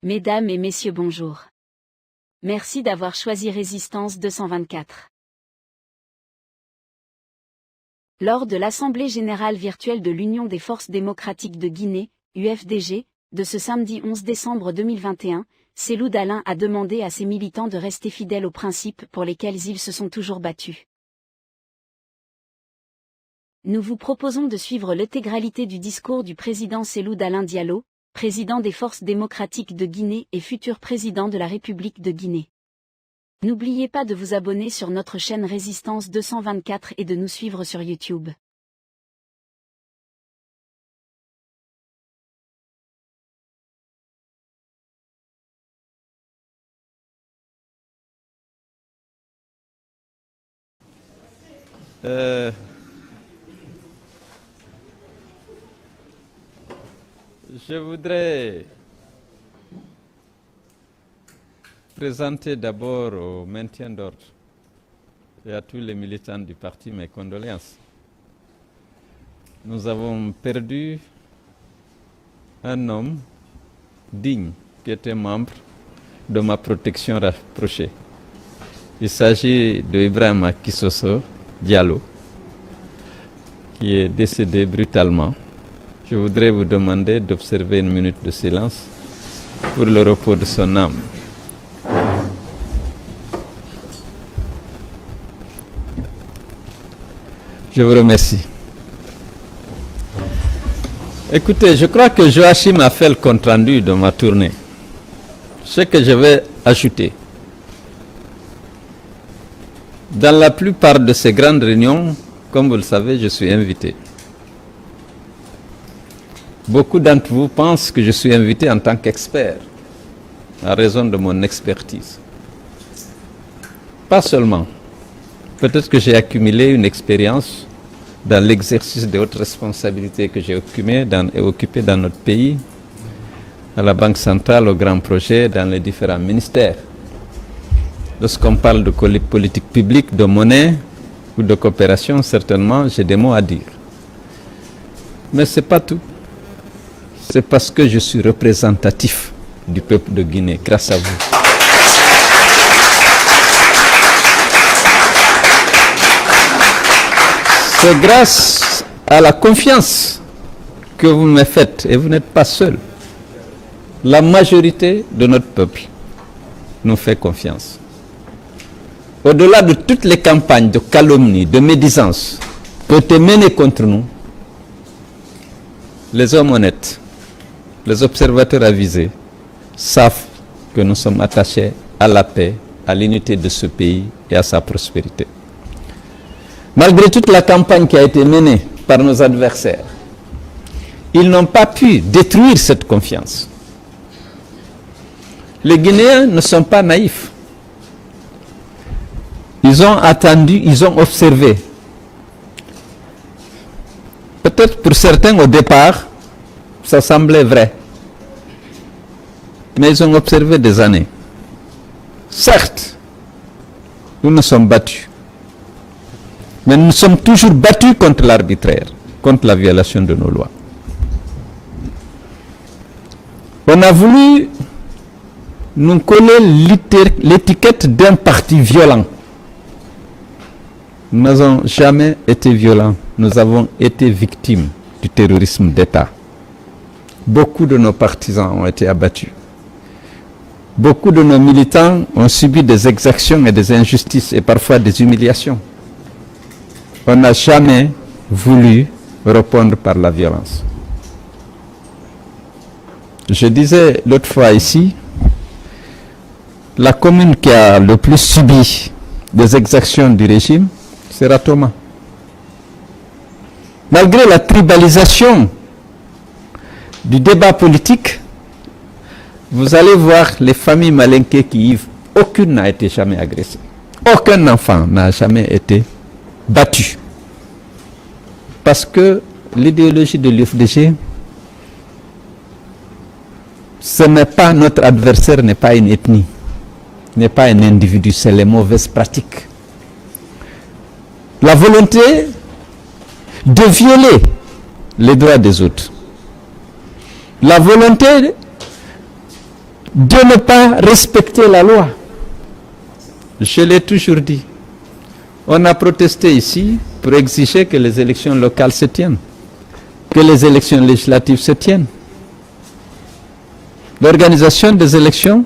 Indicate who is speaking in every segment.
Speaker 1: Mesdames et messieurs bonjour. Merci d'avoir choisi Résistance 224. Lors de l'Assemblée générale virtuelle de l'Union des forces démocratiques de Guinée, UFDG, de ce samedi 11 décembre 2021, Cellou Dalein a demandé à ses militants de rester fidèles aux principes pour lesquels ils se sont toujours battus. Nous vous proposons de suivre l'intégralité du discours du président Cellou Dalein Diallo, président des forces démocratiques de Guinée et futur président de la République de Guinée. N'oubliez pas de vous abonner sur notre chaîne Résistance 224 et de nous suivre sur YouTube.
Speaker 2: Je voudrais présenter d'abord au maintien d'ordre et à tous les militants du parti mes condoléances. Nous avons perdu un homme digne qui était membre de ma protection rapprochée. Il s'agit de Ibrahima Kisoso Diallo, qui est décédé brutalement. Je voudrais vous demander d'observer une minute de silence pour le repos de son âme. Je vous remercie. Écoutez, je crois que Joachim a fait le compte-rendu de ma tournée. Ce que je vais ajouter. Dans la plupart de ces grandes réunions, comme vous le savez, je suis invité. Beaucoup d'entre vous pensent que je suis invité en tant qu'expert, à raison de mon expertise. Pas seulement. Peut-être que j'ai accumulé une expérience dans l'exercice des hautes responsabilités que j'ai occupées dans notre pays, à la Banque centrale, aux grands projets, dans les différents ministères. Lorsqu'on parle de politique publique, de monnaie ou de coopération, certainement, j'ai des mots à dire. Mais ce n'est pas tout. C'est parce que je suis représentatif du peuple de Guinée, grâce à vous. C'est grâce à la confiance que vous me faites, et vous n'êtes pas seul. La majorité de notre peuple nous fait confiance. Au-delà de toutes les campagnes de calomnie, de médisance, qui ont été menées contre nous, les hommes honnêtes, les observateurs avisés savent que nous sommes attachés à la paix, à l'unité de ce pays et à sa prospérité. Malgré toute la campagne qui a été menée par nos adversaires, ils n'ont pas pu détruire cette confiance. Les Guinéens ne sont pas naïfs. Ils ont attendu, ils ont observé. Peut-être pour certains au départ, ça semblait vrai. Mais ils ont observé des années. Certes, nous nous sommes battus. Mais nous sommes toujours battus contre l'arbitraire, contre la violation de nos lois. On a voulu nous coller l'étiquette d'un parti violent. Nous n'avons jamais été violents. Nous avons été victimes du terrorisme d'État. Beaucoup de nos partisans ont été abattus. Beaucoup de nos militants ont subi des exactions et des injustices et parfois des humiliations. On n'a jamais voulu répondre par la violence. Je disais l'autre fois ici, la commune qui a le plus subi des exactions du régime, c'est Ratoma. Malgré la tribalisation du débat politique, vous allez voir les familles malinquées qui y vivent. Aucune n'a été jamais agressée. Aucun enfant n'a jamais été battu. Parce que l'idéologie de l'UFDG, ce n'est pas notre adversaire, n'est pas une ethnie, n'est pas un individu, c'est les mauvaises pratiques. La volonté de violer les droits des autres. La volonté de ne pas respecter la loi. Je l'ai toujours dit. On a protesté ici pour exiger que les élections locales se tiennent, que les élections législatives se tiennent. L'organisation des élections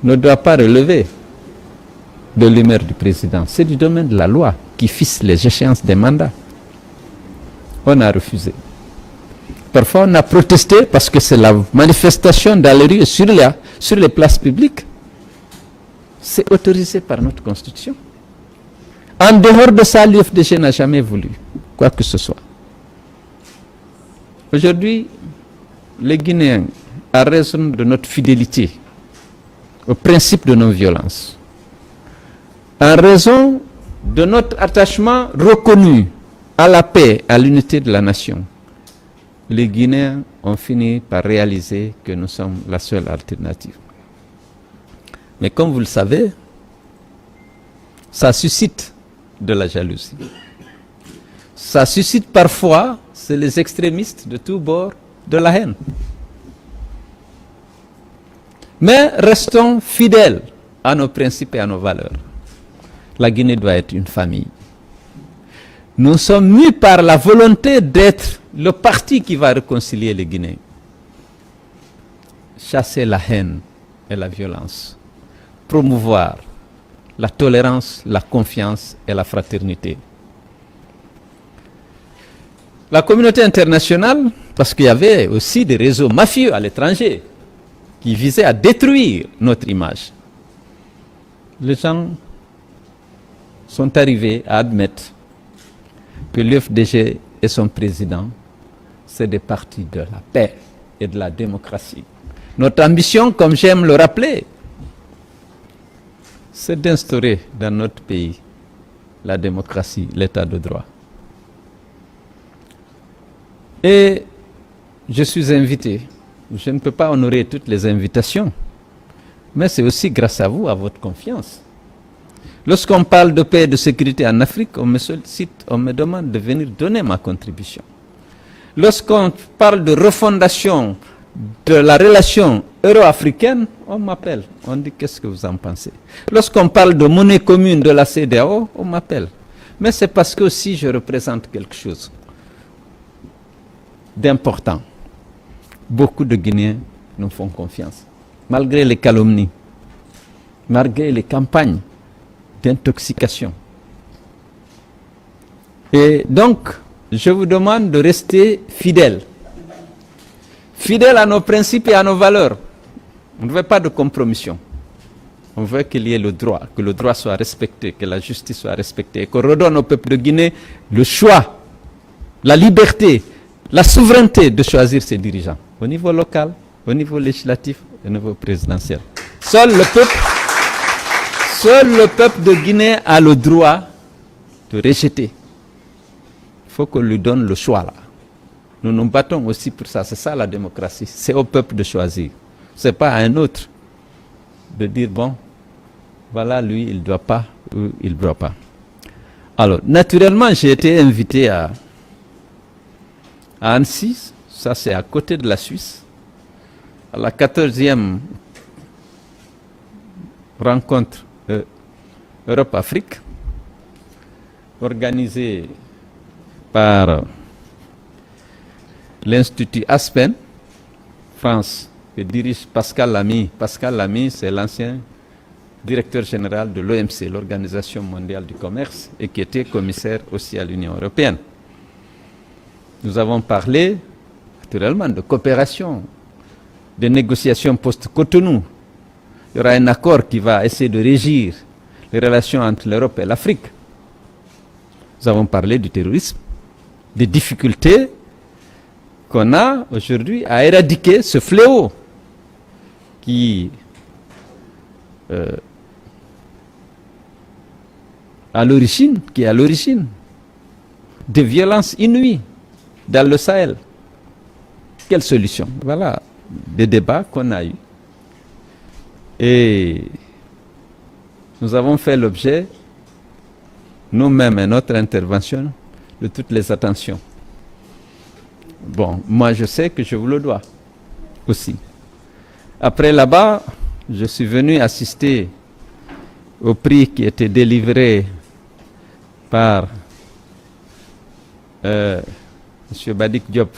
Speaker 2: ne doit pas relever de l'humeur du président. C'est du domaine de la loi qui fixe les échéances des mandats. On a refusé. Parfois, on a protesté parce que c'est la manifestation dans les rues et sur les places publiques. C'est autorisé par notre Constitution. En dehors de ça, l'UFDG n'a jamais voulu quoi que ce soit. Aujourd'hui, les Guinéens, à raison de notre fidélité au principe de non-violence, en raison de notre attachement reconnu à la paix, à l'unité de la nation, les Guinéens ont fini par réaliser que nous sommes la seule alternative. Mais comme vous le savez, ça suscite de la jalousie. Ça suscite parfois, c'est les extrémistes de tous bords, de la haine. Mais restons fidèles à nos principes et à nos valeurs. La Guinée doit être une famille. Nous sommes mus par la volonté d'être le parti qui va réconcilier les Guinéens. Chasser la haine et la violence. Promouvoir la tolérance, la confiance et la fraternité. La communauté internationale, parce qu'il y avait aussi des réseaux mafieux à l'étranger qui visaient à détruire notre image. Les gens sont arrivés à admettre que l'UFDG et son président, c'est des partis de la paix et de la démocratie. Notre ambition, comme j'aime le rappeler, c'est d'instaurer dans notre pays la démocratie, l'état de droit. Et je suis invité, je ne peux pas honorer toutes les invitations, mais c'est aussi grâce à vous, à votre confiance. Lorsqu'on parle de paix et de sécurité en Afrique, on me sollicite, on me demande de venir donner ma contribution. Lorsqu'on parle de refondation de la relation euro-africaine, on m'appelle, on dit qu'est-ce que vous en pensez. Lorsqu'on parle de monnaie commune de la CEDEAO, on m'appelle. Mais c'est parce que aussi je représente quelque chose d'important. Beaucoup de Guinéens nous font confiance, malgré les calomnies, malgré les campagnes d'intoxication. Et donc, je vous demande de rester fidèles. Fidèles à nos principes et à nos valeurs. On ne veut pas de compromission. On veut qu'il y ait le droit, que le droit soit respecté, que la justice soit respectée, et qu'on redonne au peuple de Guinée le choix, la liberté, la souveraineté de choisir ses dirigeants, au niveau local, au niveau législatif et au niveau présidentiel. Seul le peuple de Guinée a le droit de rejeter. Il faut qu'on lui donne le choix là. Nous nous battons aussi pour ça. C'est ça la démocratie. C'est au peuple de choisir. Ce n'est pas à un autre de dire, bon, voilà, lui, il ne doit pas ou il ne doit pas. Alors, naturellement, j'ai été invité à Annecy, ça c'est à côté de la Suisse, à la 14e rencontre Europe-Afrique, organisée par l'Institut Aspen, France, que dirige Pascal Lamy. Pascal Lamy, c'est l'ancien directeur général de l'OMC, l'Organisation mondiale du commerce, et qui était commissaire aussi à l'Union européenne. Nous avons parlé, naturellement, de coopération, de négociations post-Cotonou. Il y aura un accord qui va essayer de régir les relations entre l'Europe et l'Afrique. Nous avons parlé du terrorisme, des difficultés qu'on a aujourd'hui à éradiquer ce fléau qui est à l'origine de violences inouïes dans le Sahel. Quelle solution? Voilà des débats qu'on a eus. Et nous avons fait l'objet, nous-mêmes et notre intervention, de toutes les attentions. Bon, moi je sais que je vous le dois. aussi. Après là-bas, je suis venu assister au prix qui était délivré par M. Badik Diop,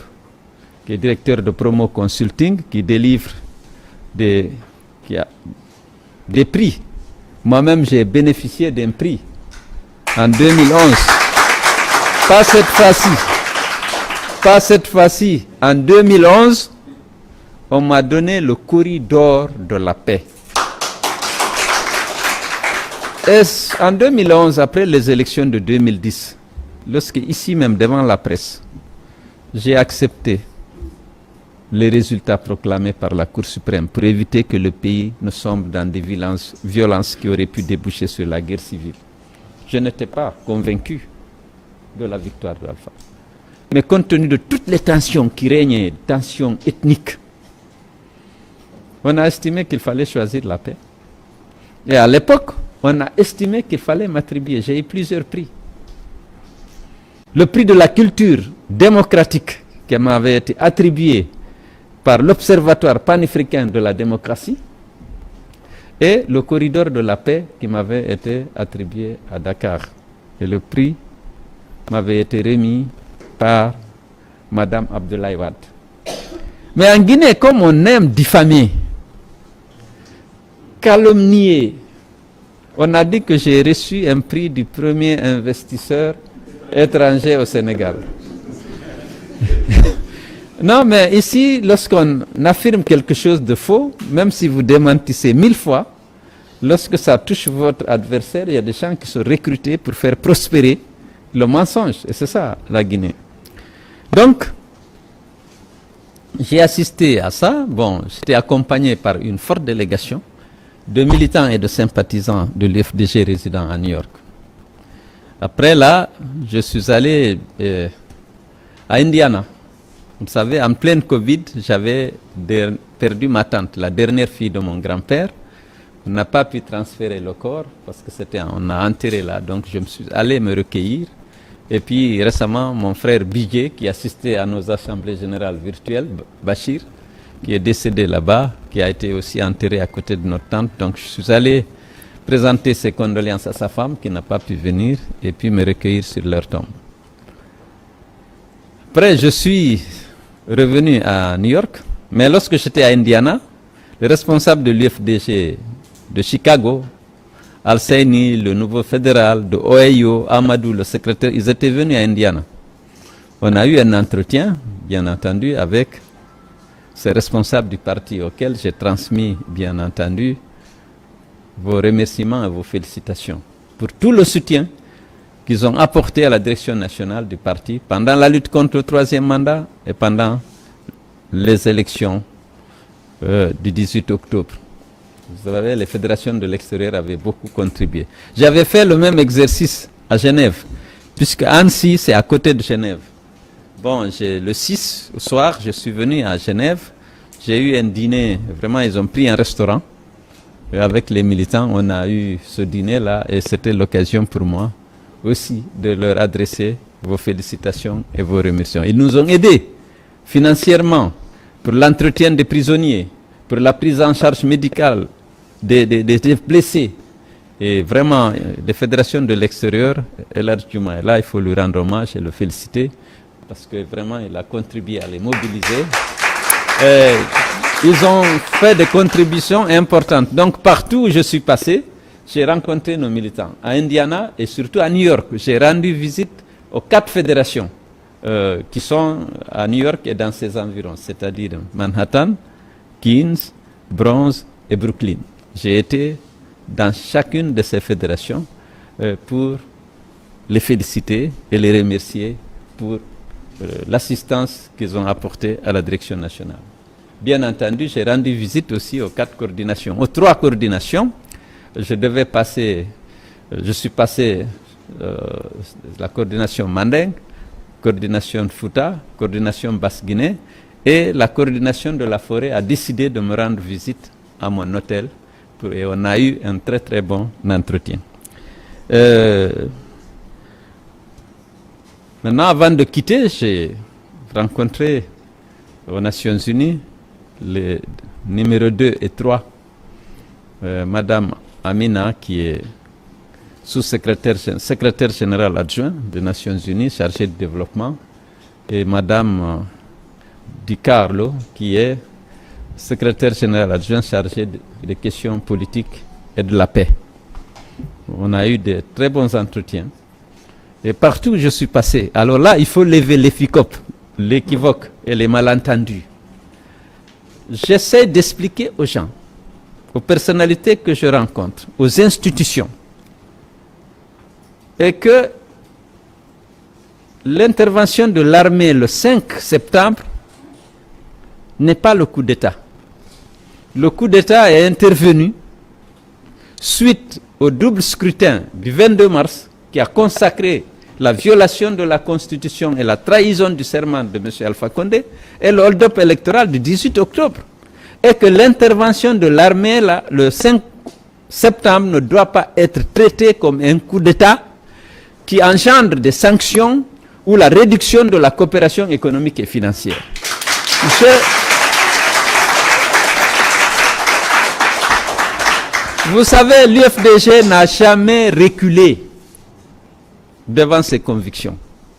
Speaker 2: qui est directeur de Promo Consulting, qui délivre des prix. Moi-même, j'ai bénéficié d'un prix en 2011. Pas cette fois-ci. En 2011, on m'a donné le corridor de la paix. Et en 2011, après les élections de 2010, lorsque ici même devant la presse, j'ai accepté les résultats proclamés par la Cour suprême pour éviter que le pays ne sombre dans des violences qui auraient pu déboucher sur la guerre civile. Je n'étais pas convaincu de la victoire d'Alpha. Mais compte tenu de toutes les tensions qui régnaient, tensions ethniques, on a estimé qu'il fallait choisir la paix. Et à l'époque, on a estimé qu'il fallait m'attribuer. J'ai eu plusieurs prix. Le prix de la culture démocratique qui m'avait été attribué par l'Observatoire panafricain de la démocratie et le corridor de la paix qui m'avait été attribué à Dakar. Et le prix m'avait été remis par Madame Abdoulaye Wade. Mais en Guinée, comme on aime diffamer, calomnier, on a dit que j'ai reçu un prix du premier investisseur étranger au Sénégal. Non, mais ici, lorsqu'on affirme quelque chose de faux, même si vous démentissez 1000 fois, lorsque ça touche votre adversaire, il y a des gens qui sont recrutés pour faire prospérer le mensonge. Et c'est ça, la Guinée. Donc, j'ai assisté à ça. Bon, j'étais accompagné par une forte délégation de militants et de sympathisants de l'UFDG résidant à New York. Après là, je suis allé à Indiana. Vous savez, en pleine Covid, j'avais perdu ma tante, la dernière fille de mon grand-père. On n'a pas pu transférer le corps parce que on a enterré là. Donc je me suis allé me recueillir. Et puis récemment, mon frère Bidje, qui assistait à nos assemblées générales virtuelles, Bachir, qui est décédé là-bas, qui a été aussi enterré à côté de notre tante. Donc je suis allé présenter ses condoléances à sa femme qui n'a pas pu venir et puis me recueillir sur leur tombe. Après, je suis revenu à New York, mais lorsque j'étais à Indiana, le responsable de l'UFDG de Chicago, Al-Saini, le nouveau fédéral de Ohio, Amadou, le secrétaire, ils étaient venus à Indiana. On a eu un entretien, bien entendu, avec ces responsables du parti auquel j'ai transmis, bien entendu, vos remerciements et vos félicitations pour tout le soutien qu'ils ont apporté à la direction nationale du parti pendant la lutte contre le troisième mandat et pendant les élections du 18 octobre. Vous savez, les fédérations de l'extérieur avaient beaucoup contribué. J'avais fait le même exercice à Genève, puisque Annecy, c'est à côté de Genève. Bon, le 6 au soir, je suis venu à Genève. J'ai eu un dîner, vraiment, ils ont pris un restaurant. Et avec les militants, on a eu ce dîner-là et c'était l'occasion pour moi aussi de leur adresser vos félicitations et vos remerciements. Ils nous ont aidés financièrement pour l'entretien des prisonniers, pour la prise en charge médicale des blessés. Et vraiment, les fédérations de l'extérieur, Elhadji Diouma est là, il faut lui rendre hommage et le féliciter parce que vraiment, il a contribué à les mobiliser. Et ils ont fait des contributions importantes. Donc, partout où je suis passé, j'ai rencontré nos militants. À Indiana et surtout à New York, j'ai rendu visite aux 4 fédérations qui sont à New York et dans ses environs, c'est-à-dire Manhattan, Queens, Bronx et Brooklyn. J'ai été dans chacune de ces fédérations pour les féliciter et les remercier pour l'assistance qu'ils ont apportée à la direction nationale. Bien entendu, j'ai rendu visite aussi aux 4 coordinations. Aux 3 coordinations, je suis passé la coordination Mandeng, coordination Fouta, coordination Basse-Guinée, et la coordination de la forêt a décidé de me rendre visite à mon hôtel et on a eu un très très bon entretien. Maintenant, avant de quitter, j'ai rencontré aux Nations Unies les numéros 2 et 3, Madame Amina, qui est secrétaire général adjoint des Nations Unies, chargée de développement, et Madame Di Carlo, qui est secrétaire général adjoint chargé des questions politiques et de la paix. On a eu de très bons entretiens. Et partout où je suis passé, alors là, il faut lever l'équivoque et les malentendus. J'essaie d'expliquer aux gens, aux personnalités que je rencontre, aux institutions, et que l'intervention de l'armée le 5 septembre n'est pas le coup d'État. Le coup d'État est intervenu suite au double scrutin du 22 mars qui a consacré la violation de la Constitution et la trahison du serment de M. Alpha Condé et le hold-up électoral du 18 octobre. Et que l'intervention de l'armée le 5 septembre ne doit pas être traitée comme un coup d'État qui engendre des sanctions ou la réduction de la coopération économique et financière. Vous savez, l'UFDG n'a jamais reculé devant ses convictions.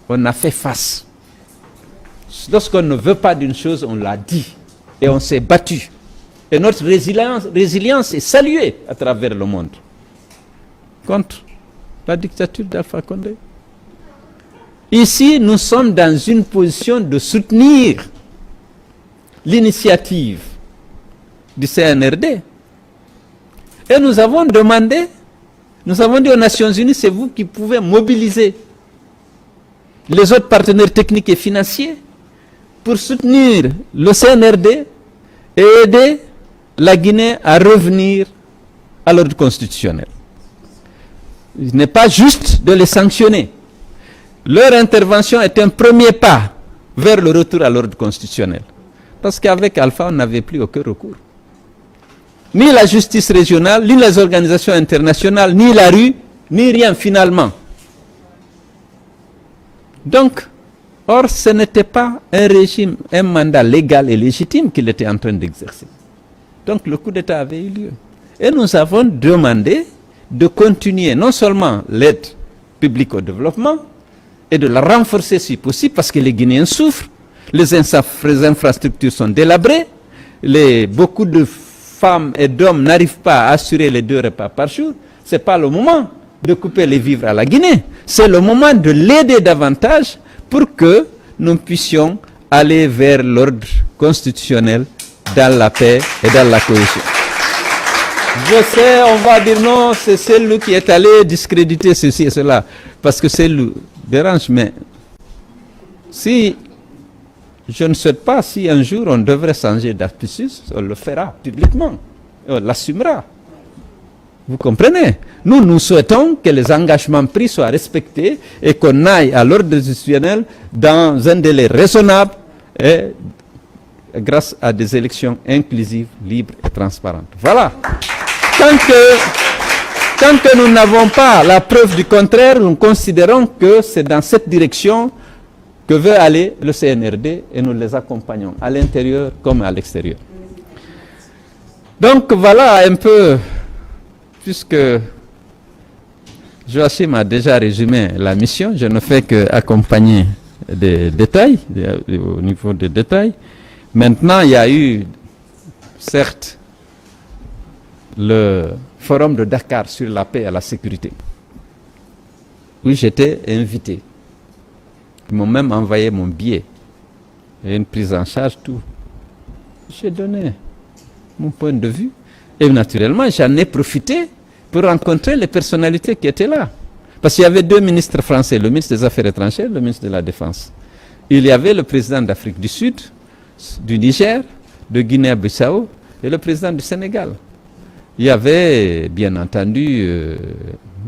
Speaker 2: On a fait face. Lorsqu'on ne veut pas d'une chose, on l'a dit. Et on s'est battu. Et notre résilience est saluée à travers le monde. Contre la dictature d'Alpha Condé. Ici, nous sommes dans une position de soutenir l'initiative du CNRD. Et nous avons demandé, nous avons dit aux Nations Unies, c'est vous qui pouvez mobiliser les autres partenaires techniques et financiers pour soutenir le CNRD et aider la Guinée à revenir à l'ordre constitutionnel. Il n'est pas juste de les sanctionner. Leur intervention est un premier pas vers le retour à l'ordre constitutionnel. Parce qu'avec Alpha, on n'avait plus aucun recours. Ni la justice régionale, ni les organisations internationales, ni la rue, ni rien finalement. Donc, or, ce n'était pas un régime, un mandat légal et légitime qu'il était en train d'exercer. Donc, le coup d'État avait eu lieu. Et nous avons demandé de continuer non seulement l'aide publique au développement, et de la renforcer si possible, parce que les Guinéens souffrent, les infrastructures sont délabrées, beaucoup de femmes et d'hommes n'arrivent pas à assurer les 2 repas par jour. Ce n'est pas le moment de couper les vivres à la Guinée. C'est le moment de l'aider davantage pour que nous puissions aller vers l'ordre constitutionnel dans la paix et dans la cohésion. Je sais, on va dire non, c'est celle qui est allée discréditer ceci et cela, parce que c'est le dérange, mais si je ne souhaite pas, si un jour on devrait changer d'astuce, on le fera publiquement, et on l'assumera. Vous comprenez? Nous souhaitons que les engagements pris soient respectés et qu'on aille à l'ordre constitutionnel dans un délai raisonnable et grâce à des élections inclusives, libres et transparentes. Voilà. Tant que nous n'avons pas la preuve du contraire, nous considérons que c'est dans cette direction que veut aller le CNRD et nous les accompagnons, à l'intérieur comme à l'extérieur. Donc voilà un peu, puisque Joachim a déjà résumé la mission, je ne fais qu'accompagner des détails, au niveau des détails. Maintenant, il y a eu, certes, le forum de Dakar sur la paix et la sécurité, où j'étais invité. Ils m'ont même envoyé mon billet et une prise en charge, tout. J'ai donné mon point de vue et naturellement, j'en ai profité pour rencontrer les personnalités qui étaient là. Parce qu'il y avait 2 ministres français, le ministre des Affaires étrangères, le ministre de la Défense. Il y avait le président d'Afrique du Sud, du Niger, de Guinée-Bissau et le président du Sénégal. Il y avait, bien entendu,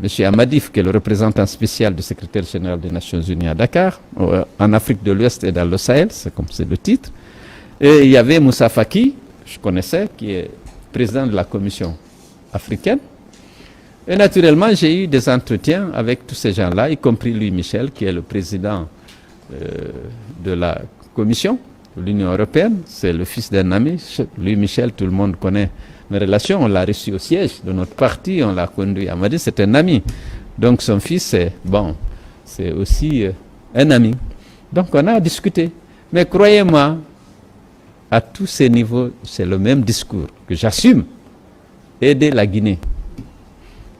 Speaker 2: M. Amadif, qui est le représentant spécial du secrétaire général des Nations Unies à Dakar, en Afrique de l'Ouest et dans le Sahel, c'est comme c'est le titre. Et il y avait Moussa Faki, je connaissais, qui est président de la Commission africaine. Et naturellement, j'ai eu des entretiens avec tous ces gens-là, y compris Louis Michel, qui est le président de la Commission. l'Union européenne, c'est le fils d'un ami. Lui, Michel, tout le monde connaît mes relations. On l'a reçu au siège de notre parti, on l'a conduit à Madrid, c'est un ami. Donc son fils, c'est aussi un ami. Donc on a discuté. Mais croyez-moi, à tous ces niveaux, c'est le même discours que j'assume. Aider la Guinée.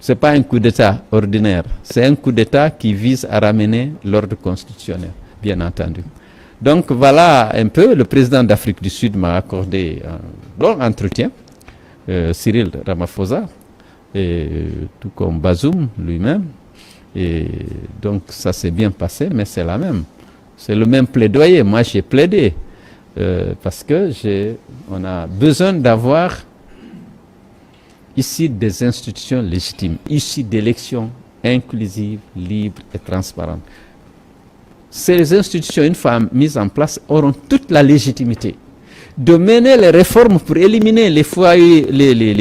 Speaker 2: Ce n'est pas un coup d'État ordinaire, c'est un coup d'État qui vise à ramener l'ordre constitutionnel, bien entendu. Donc voilà un peu, le président d'Afrique du Sud m'a accordé un long entretien, Cyril Ramaphosa, et tout comme Bazoum lui-même. Et donc ça s'est bien passé, mais c'est c'est le même plaidoyer. Moi j'ai plaidé, parce que on a besoin d'avoir ici des institutions légitimes, ici d'élections inclusives, libres et transparentes. Ces institutions, une fois mises en place, auront toute la légitimité de mener les réformes pour éliminer les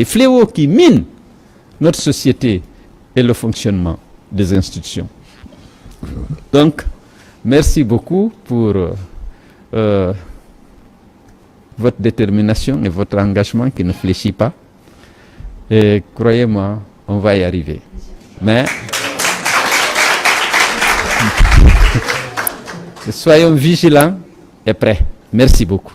Speaker 2: fléaux qui minent notre société et le fonctionnement des institutions. Donc, merci beaucoup pour votre détermination et votre engagement qui ne fléchit pas. Et croyez-moi, on va y arriver. Mais soyons vigilants et prêts. Merci beaucoup.